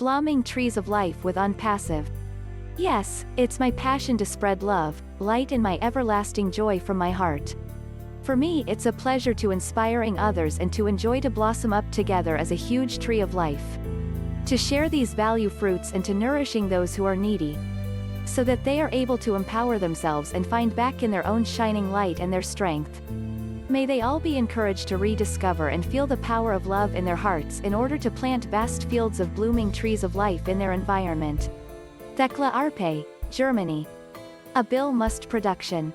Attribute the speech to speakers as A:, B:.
A: Blooming trees of life with Onpassive. Yes, it's my passion to spread love, light and my everlasting joy from my heart. For me it's a pleasure to inspiring others and to enjoy to blossom up together as a huge tree of life. To share these value fruits and to nourishing those who are needy, so that they are able to empower themselves and find back in their own shining light and their strength. May they all be encouraged to rediscover and feel the power of love in their hearts in order to plant vast fields of blooming trees of life in their environment. Thekla Arpe, Germany. A Bill Must production.